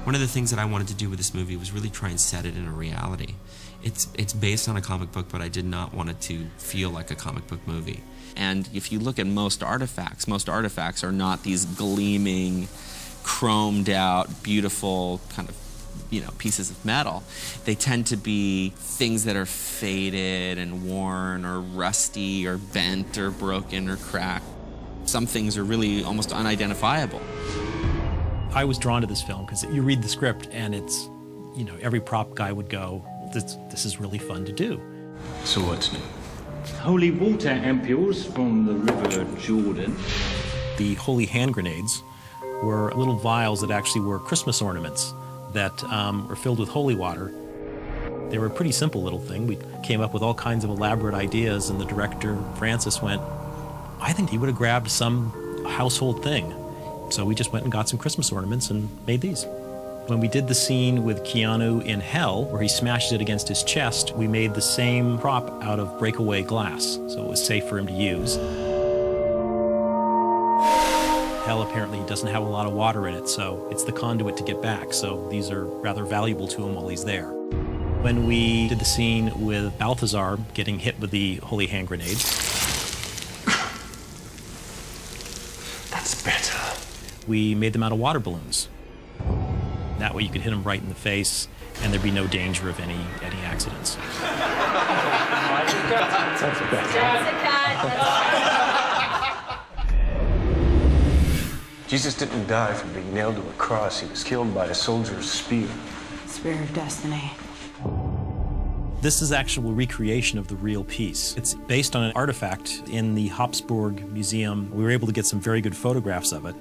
One of the things that I wanted to do with this movie was really try and set it in a reality. It's based on a comic book, but I did not want it to feel like a comic book movie. And if you look at most artifacts are not these gleaming, chromed out, beautiful kind of, you know, pieces of metal. They tend to be things that are faded and worn or rusty or bent or broken or cracked. Some things are really almost unidentifiable. I was drawn to this film because you read the script and it's, you know, every prop guy would go, this is really fun to do. So what's new? Holy water ampules from the River Jordan. The holy hand grenades were little vials that actually were Christmas ornaments that were filled with holy water. They were a pretty simple little thing. We came up with all kinds of elaborate ideas, and the director, Francis, went, I think he would have grabbed some household thing. So we just went and got some Christmas ornaments and made these. When we did the scene with Keanu in Hell, where he smashed it against his chest, we made the same prop out of breakaway glass, so it was safe for him to use. Hell apparently doesn't have a lot of water in it, so it's the conduit to get back, so these are rather valuable to him while he's there. When we did the scene with Balthazar getting hit with the holy hand grenade, That's better. we made them out of water balloons. That way you could hit him right in the face, and there'd be no danger of any accidents. That's better. Jesus didn't die from being nailed to a cross. He was killed by a soldier's spear. Spear of destiny. This is actual recreation of the real piece. It's based on an artifact in the Habsburg Museum. We were able to get some very good photographs of it.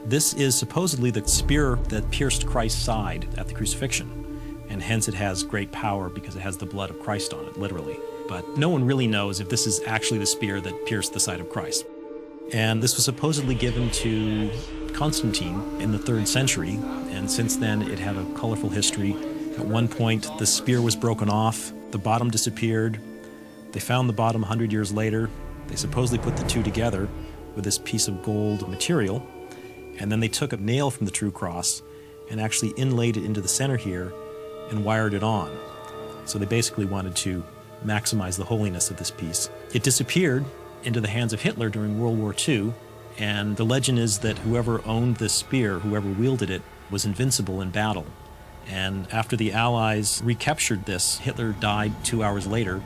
This is supposedly the spear that pierced Christ's side at the crucifixion, and hence it has great power because it has the blood of Christ on it, literally. But no one really knows if this is actually the spear that pierced the side of Christ. And this was supposedly given to Constantine in the 3rd century, and since then it had a colorful history. At one point, the spear was broken off, the bottom disappeared. They found the bottom 100 years later. They supposedly put the two together with this piece of gold material, and then they took a nail from the true cross and actually inlaid it into the center here and wired it on. So they basically wanted to maximize the holiness of this piece. It disappeared into the hands of Hitler during World War II, and the legend is that whoever owned this spear, whoever wielded it, was invincible in battle. And after the Allies recaptured this, Hitler died 2 hours later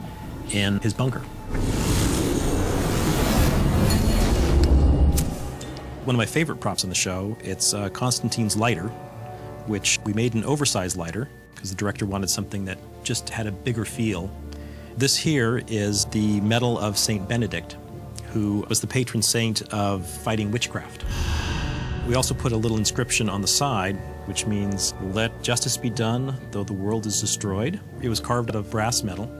in his bunker. One of my favorite props in the show, it's Constantine's lighter, which we made an oversized lighter because the director wanted something that just had a bigger feel. This here is the medal of Saint Benedict, who was the patron saint of fighting witchcraft. We also put a little inscription on the side, which means, let justice be done, though the world is destroyed. It was carved out of brass metal,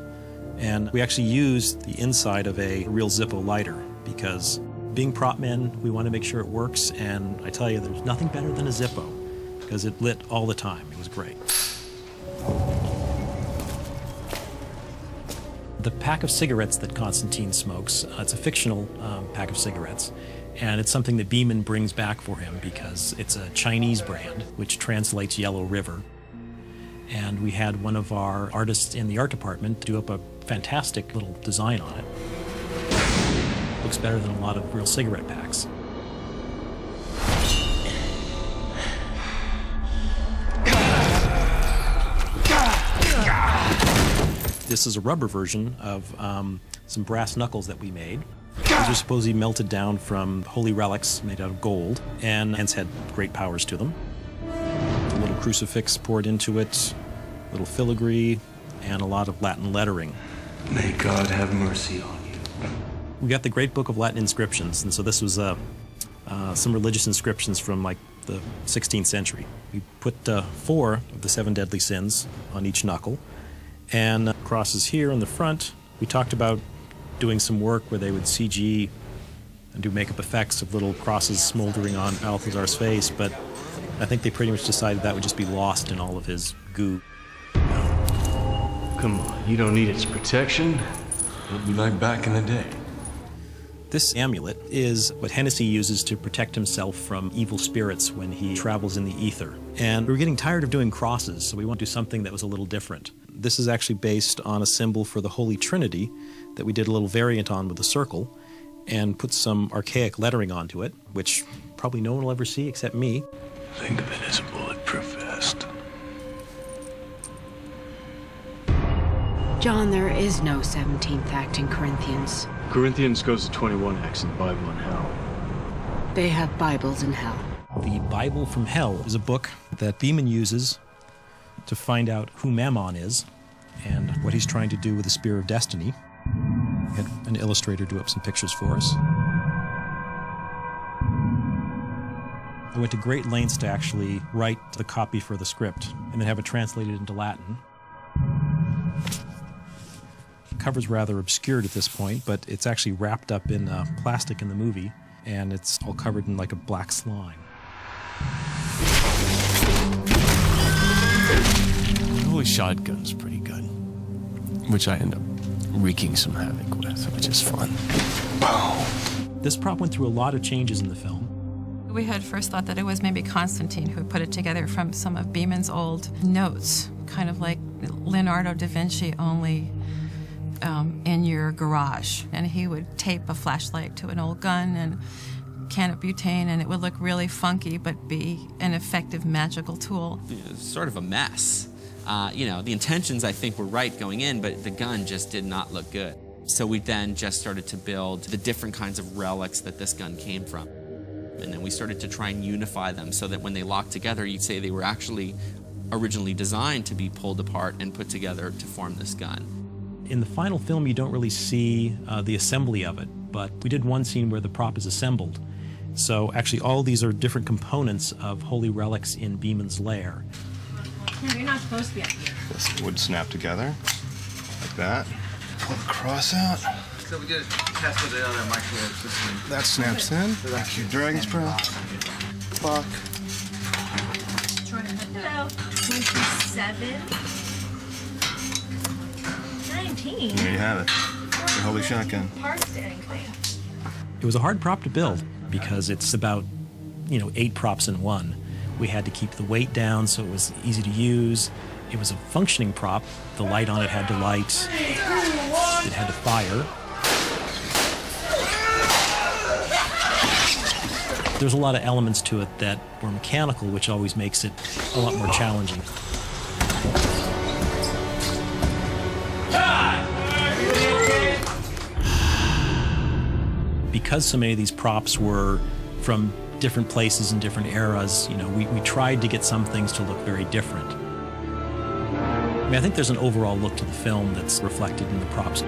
and we actually used the inside of a real Zippo lighter, because being prop men, we want to make sure it works, and I tell you, there's nothing better than a Zippo, because it lit all the time. It was great. The pack of cigarettes that Constantine smokes, it's a fictional pack of cigarettes, and it's something that Beeman brings back for him because it's a Chinese brand, which translates Yellow River. And we had one of our artists in the art department do up a fantastic little design on it. Looks better than a lot of real cigarette packs. This is a rubber version of some brass knuckles that we made. These are supposedly melted down from holy relics made out of gold, and hence had great powers to them. A little crucifix poured into it, a little filigree, and a lot of Latin lettering. May God have mercy on you. We got the Great Book of Latin Inscriptions, and so this was some religious inscriptions from like the 16th century. We put 4 of the 7 deadly sins on each knuckle, and crosses here in the front. We talked about doing some work where they would CG and do makeup effects of little crosses smoldering on Balthazar's face, but I think they pretty much decided that would just be lost in all of his goo. Come on, you don't need its protection. It'll be like back in the day. This amulet is what Hennessy uses to protect himself from evil spirits when he travels in the ether. And we were getting tired of doing crosses, so we wanted to do something that was a little different. This is actually based on a symbol for the Holy Trinity that we did a little variant on with a circle and put some archaic lettering onto it, which probably no one will ever see except me. Think of it as a bulletproof vest. John, there is no 17th act in Corinthians. Corinthians goes to 21 acts in the Bible in hell. They have Bibles in hell. The Bible from Hell is a book that Beeman uses to find out who Mammon is and what he's trying to do with the Spear of Destiny. We had an illustrator do up some pictures for us. I went to great lengths to actually write the copy for the script and then have it translated into Latin. The cover's rather obscured at this point, but it's actually wrapped up in plastic in the movie, and it's all covered in like a black slime. Holy shotgun's pretty good, which I end up wreaking some havoc with, which is fun. Boom. This prop went through a lot of changes in the film. We had first thought that it was maybe Constantine who put it together from some of Beeman's old notes, kind of like Leonardo da Vinci, only in your garage. And he would tape a flashlight to an old gun and can of butane, and it would look really funky but be an effective magical tool. It was sort of a mess. You know, the intentions, I think, were right going in, but the gun just did not look good. So we then just started to build the different kinds of relics that this gun came from. And then we started to try and unify them so that when they locked together, you'd say they were actually originally designed to be pulled apart and put together to form this gun. In the final film, you don't really see the assembly of it, but we did one scene where the prop is assembled. So actually all these are different components of holy relics in Beeman's lair. You're not supposed to be up here. This would snap together, like that. Pull the cross out. So we did a test with it on our microwave system. That snaps in. Like your dragon's breath. Fuck. 27. 19. There you have it. Your holy shotgun. Parts standing clean. It was a hard prop to build because it's about, 8 props in one. We had to keep the weight down so it was easy to use. It was a functioning prop. The light on it had to light. It had to fire. There's a lot of elements to it that were mechanical, which always makes it a lot more challenging. Because so many of these props were from different places and different eras, we tried to get some things to look very different. I think there's an overall look to the film that's reflected in the props.